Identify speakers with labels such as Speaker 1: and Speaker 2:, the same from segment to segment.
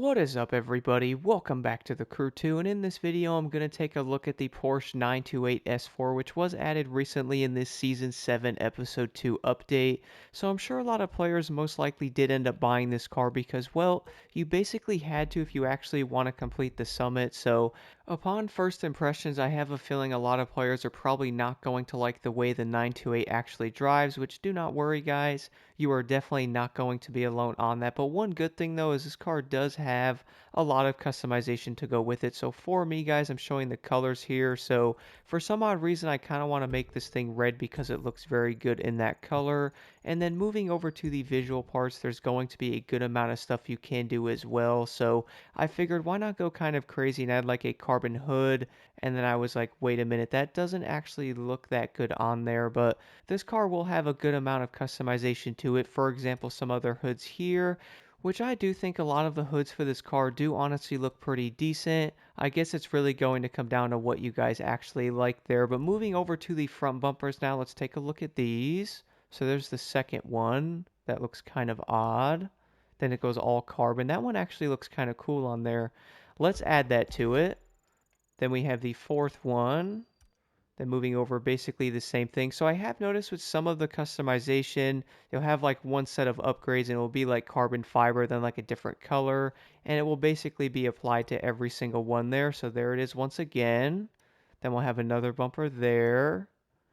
Speaker 1: What is up, everybody? Welcome back to the Crew 2, and in this video I'm going to take a look at the Porsche 928 S4, which was added recently in this Season 7 Episode 2 update. So I'm sure a lot of players most likely did end up buying this car because, well, you basically had to if you actually want to complete the summit. So upon first impressions, I have a feeling a lot of players are probably not going to like the way the 928 actually drives, which do not worry, guys. You are definitely not going to be alone on that. But one good thing though is this car does have a lot of customization to go with it. So for me, guys, I'm showing the colors here. So for some odd reason, I kind of want to make this thing red because it looks very good in that color. And then moving over to the visual parts, there's going to be a good amount of stuff you can do as well. So I figured why not go kind of crazy and add like a carbon hood. And then I was like, wait a minute, that doesn't actually look that good on there. But this car will have a good amount of customization to it. For example, some other hoods here, which I do think a lot of the hoods for this car do honestly look pretty decent. I guess it's really going to come down to what you guys actually like there. But moving over to the front bumpers now, let's take a look at these. So there's the second one. That looks kind of odd. Then it goes all carbon. That one actually looks kind of cool on there. Let's add that to it. Then we have the fourth one. Then moving over, basically the same thing. So I have noticed with some of the customization, you'll have like one set of upgrades and it will be like carbon fiber, then like a different color, and it will basically be applied to every single one there. So there it is once again. Then we'll have another bumper there.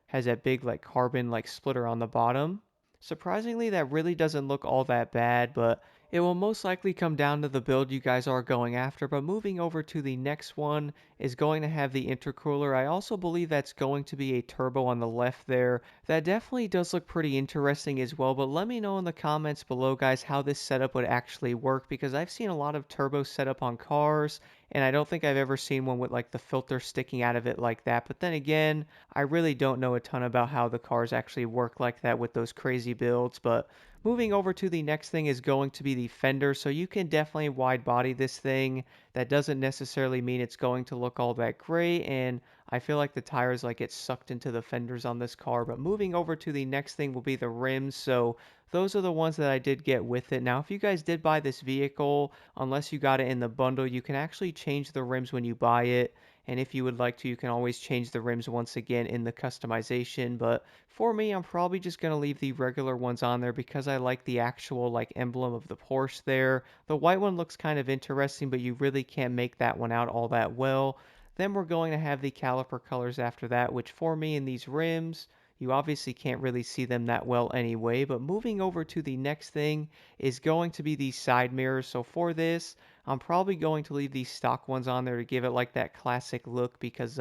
Speaker 1: Has that big like carbon like splitter on the bottom. Surprisingly, that really doesn't look all that bad, but it will most likely come down to the build you guys are going after. But moving over to the next one is going to have the intercooler. I also believe that's going to be a turbo on the left there. That definitely does look pretty interesting as well, but let me know in the comments below, guys, how this setup would actually work, because I've seen a lot of turbo setup on cars, and I don't think I've ever seen one with like the filter sticking out of it like that. But then again, I really don't know a ton about how the cars actually work like that with those crazy builds. But moving over to the next thing is going to be the fender. So you can definitely wide body this thing. That doesn't necessarily mean it's going to look all that great, and I feel like the tires like get sucked into the fenders on this car. But moving over to the next thing will be the rims. So those are the ones that I did get with it. Now, if you guys did buy this vehicle, unless you got it in the bundle, you can actually change the rims when you buy it. And if you would like to, you can always change the rims once again in the customization. But for me, I'm probably just going to leave the regular ones on there because I like the actual like emblem of the Porsche there. The white one looks kind of interesting, but you really can't make that one out all that well. Then we're going to have the caliper colors after that, which for me in these rims, you obviously can't really see them that well anyway. But moving over to the next thing is going to be the side mirrors. So for this, I'm probably going to leave these stock ones on there to give it like that classic look, because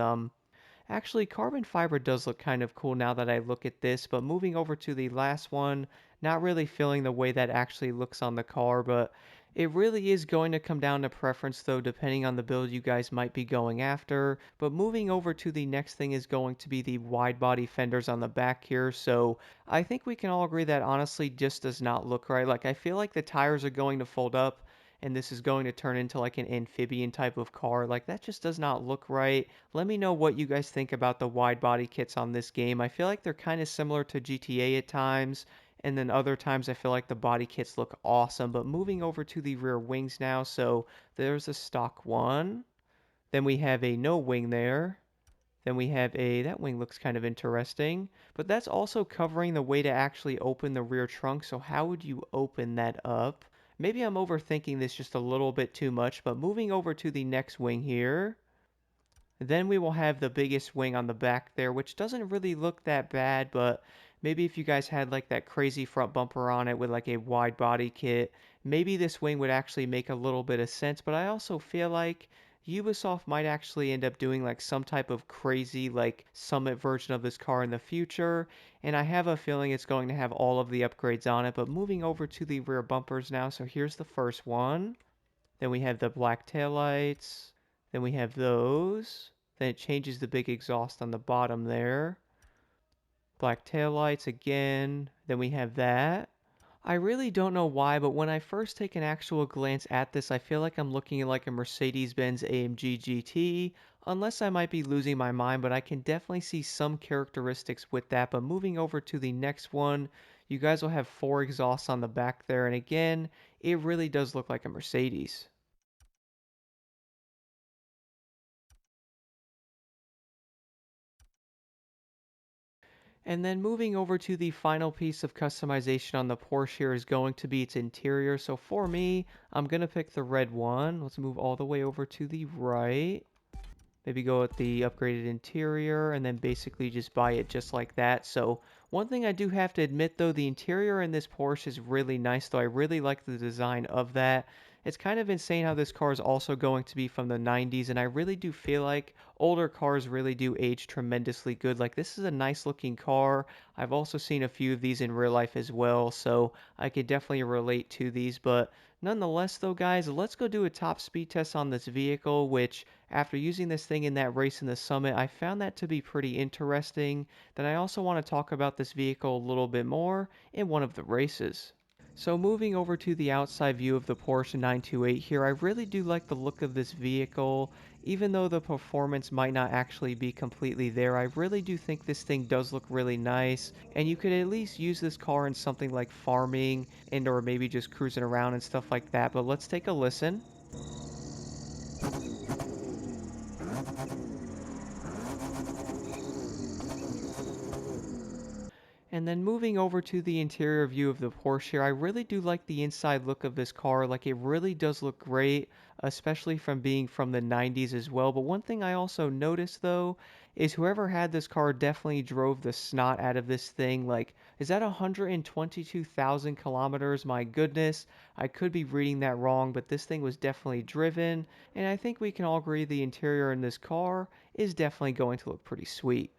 Speaker 1: actually, carbon fiber does look kind of cool now that I look at this. But moving over to the last one, not really feeling the way that actually looks on the car, but it really is going to come down to preference though, depending on the build you guys might be going after. But moving over to the next thing is going to be the wide body fenders on the back here. So I think we can all agree that honestly just does not look right. Like, I feel like the tires are going to fold up and this is going to turn into like an amphibian type of car. Like, that just does not look right. Let me know what you guys think about the wide body kits on this game. I feel like they're kind of similar to GTA at times, and then other times I feel like the body kits look awesome. But moving over to the rear wings now, so there's a stock one. Then we have a no wing there. Then we have a, that wing looks kind of interesting, but that's also covering the way to actually open the rear trunk. So how would you open that up? Maybe I'm overthinking this just a little bit too much, but moving over to the next wing here. Then we will have the biggest wing on the back there, which doesn't really look that bad, but maybe if you guys had like that crazy front bumper on it with like a wide body kit, maybe this wing would actually make a little bit of sense. But I also feel like Ubisoft might actually end up doing like some type of crazy like summit version of this car in the future, and I have a feeling it's going to have all of the upgrades on it. But moving over to the rear bumpers now, so here's the first one. Then we have the black taillights. Then we have those. Then it changes the big exhaust on the bottom there. Black taillights again. Then we have that. I really don't know why, but when I first take an actual glance at this, I feel like I'm looking at like a Mercedes-Benz AMG GT, unless I might be losing my mind, but I can definitely see some characteristics with that. But moving over to the next one, you guys will have four exhausts on the back there, and again, it really does look like a Mercedes. And then moving over to the final piece of customization on the Porsche here is going to be its interior. So for me, I'm going to pick the red one. Let's move all the way over to the right. Maybe go with the upgraded interior and then basically just buy it just like that. So one thing I do have to admit though, the interior in this Porsche is really nice though. I really like the design of that. It's kind of insane how this car is also going to be from the 90s, and I really do feel like older cars really do age tremendously good. Like, this is a nice looking car. I've also seen a few of these in real life as well, so I could definitely relate to these. But nonetheless though, guys, let's go do a top speed test on this vehicle, which after using this thing in that race in the Summit, I found that to be pretty interesting. Then I also want to talk about this vehicle a little bit more in one of the races. So moving over to the outside view of the Porsche 928 here, I really do like the look of this vehicle. Even though the performance might not actually be completely there, I really do think this thing does look really nice, and you could at least use this car in something like farming and or maybe just cruising around and stuff like that. But let's take a listen. And then moving over to the interior view of the Porsche here, I really do like the inside look of this car. Like, it really does look great, especially from being from the 90s as well. But one thing I also noticed though is whoever had this car definitely drove the snot out of this thing. Like, is that 122,000 kilometers? My goodness, I could be reading that wrong, but this thing was definitely driven. And I think we can all agree the interior in this car is definitely going to look pretty sweet.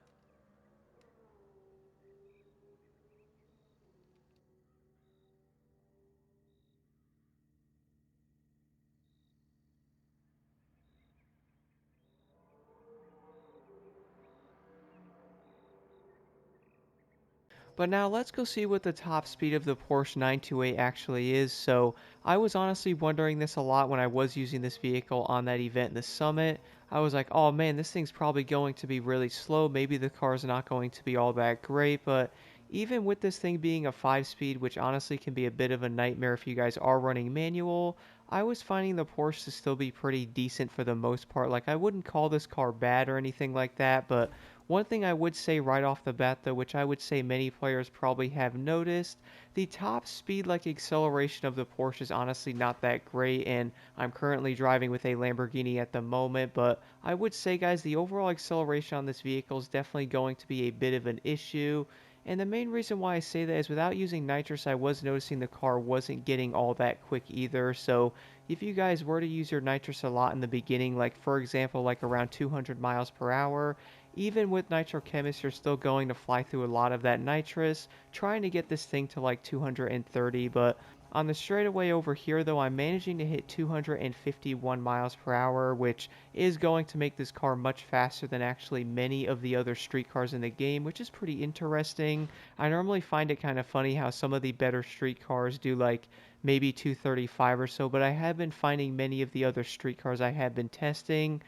Speaker 1: But now let's go see what the top speed of the Porsche 928 actually is. So I was honestly wondering this a lot when I was using this vehicle on that event in the Summit. I was like, oh man, this thing's probably going to be really slow. Maybe the car's not going to be all that great. But even with this thing being a 5-speed, which honestly can be a bit of a nightmare if you guys are running manual, I was finding the Porsche to still be pretty decent for the most part. Like, I wouldn't call this car bad or anything like that, but one thing I would say right off the bat though, which I would say many players probably have noticed, the top speed like acceleration of the Porsche is honestly not that great, and I'm currently driving with a Lamborghini at the moment, but I would say guys, the overall acceleration on this vehicle is definitely going to be a bit of an issue. And the main reason why I say that is without using nitrous, I was noticing the car wasn't getting all that quick either. So if you guys were to use your nitrous a lot in the beginning, like for example, like around 200 miles per hour, even with nitrochemist, you're still going to fly through a lot of that nitrous, trying to get this thing to like 230. But on the straightaway over here, though, I'm managing to hit 251 miles per hour, which is going to make this car much faster than actually many of the other street cars in the game, which is pretty interesting. I normally find it kind of funny how some of the better street cars do like maybe 235 or so, but I have been finding many of the other street cars I have been testing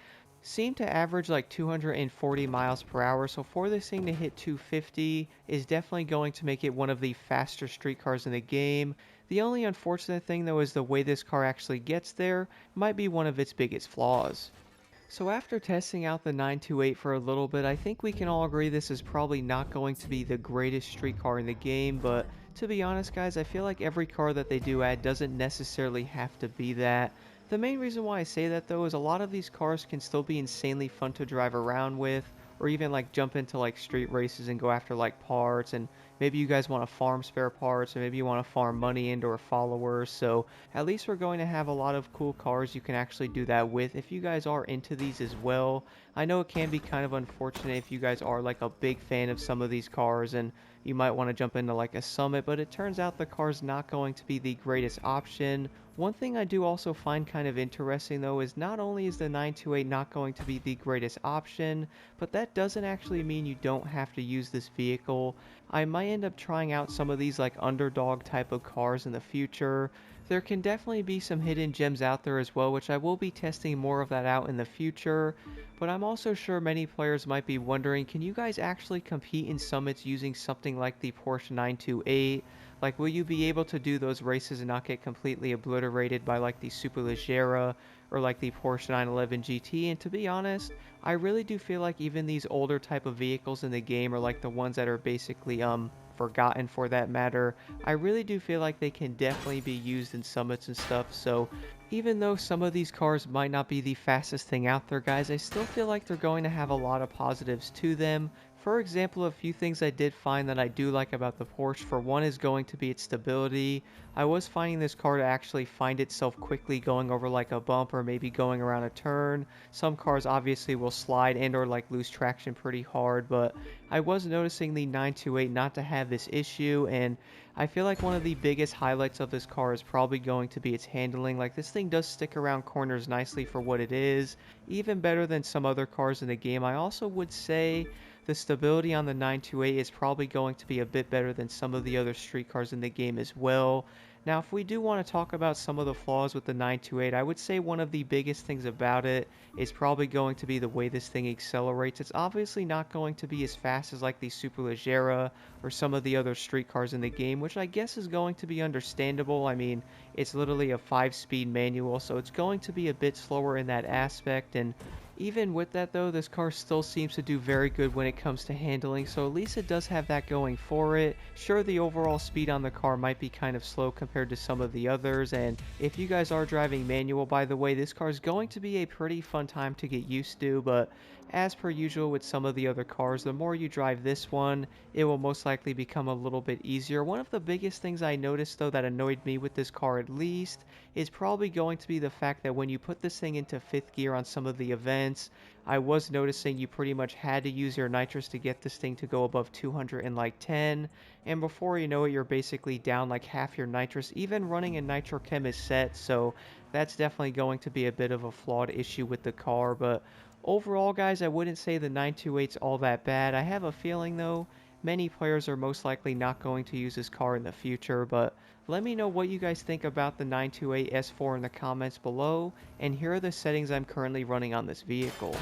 Speaker 1: seem to average like 240 miles per hour. So for this thing to hit 250 is definitely going to make it one of the faster street cars in the game. The only unfortunate thing though is the way this car actually gets there might be one of its biggest flaws. So after testing out the 928 for a little bit, I think we can all agree this is probably not going to be the greatest street car in the game, but to be honest guys, I feel like every car that they do add doesn't necessarily have to be that. The main reason why I say that though is a lot of these cars can still be insanely fun to drive around with, or even like jump into like street races and go after like parts, and maybe you guys want to farm spare parts, or maybe you want to farm money and or followers. So at least we're going to have a lot of cool cars you can actually do that with if you guys are into these as well. I know it can be kind of unfortunate if you guys are like a big fan of some of these cars and you might want to jump into like a Summit, but it turns out the car's not going to be the greatest option. One thing I do also find kind of interesting though is not only is the 928 not going to be the greatest option, but that doesn't actually mean you don't have to use this vehicle. I might end up trying out some of these like underdog type of cars in the future. There can definitely be some hidden gems out there as well, which I will be testing more of that out in the future. But I'm also sure many players might be wondering, can you guys actually compete in summits using something like the Porsche 928? Like, will you be able to do those races and not get completely obliterated by like the Superleggera or like the Porsche 911 GT? And to be honest, I really do feel like even these older type of vehicles in the game, or like the ones that are basically forgotten for that matter, I really do feel like they can definitely be used in summits and stuff. So even though some of these cars might not be the fastest thing out there, guys, I still feel like they're going to have a lot of positives to them. For example, a few things I did find that I do like about the Porsche, for one, is going to be its stability. I was finding this car to actually find itself quickly going over like a bump or maybe going around a turn. Some cars obviously will slide and or like lose traction pretty hard, but I was noticing the 928 not to have this issue, and I feel like one of the biggest highlights of this car is probably going to be its handling. Like, this thing does stick around corners nicely for what it is, even better than some other cars in the game. I also would say the stability on the 928 is probably going to be a bit better than some of the other street cars in the game as well. Now, if we do want to talk about some of the flaws with the 928, I would say one of the biggest things about it is probably going to be the way this thing accelerates. It's obviously not going to be as fast as like the Superleggera or some of the other street cars in the game, which I guess is going to be understandable. I mean, it's literally a 5-speed manual, so it's going to be a bit slower in that aspect. And even with that though, this car still seems to do very good when it comes to handling, so at least it does have that going for it. Sure, the overall speed on the car might be kind of slow compared to some of the others, and if you guys are driving manual, by the way, this car is going to be a pretty fun time to get used to, but as per usual with some of the other cars, the more you drive this one, it will most likely become a little bit easier. One of the biggest things I noticed though that annoyed me with this car at least is probably going to be the fact that when you put this thing into 5th gear on some of the events, I was noticing you pretty much had to use your nitrous to get this thing to go above 200 and like 10, and before you know it, you're basically down like half your nitrous. Even running a nitro chem is set, so that's definitely going to be a bit of a flawed issue with the car. But overall, guys, I wouldn't say the 928's all that bad. I have a feeling though many players are most likely not going to use this car in the future, but let me know what you guys think about the 928 S4 in the comments below, and here are the settings I'm currently running on this vehicle.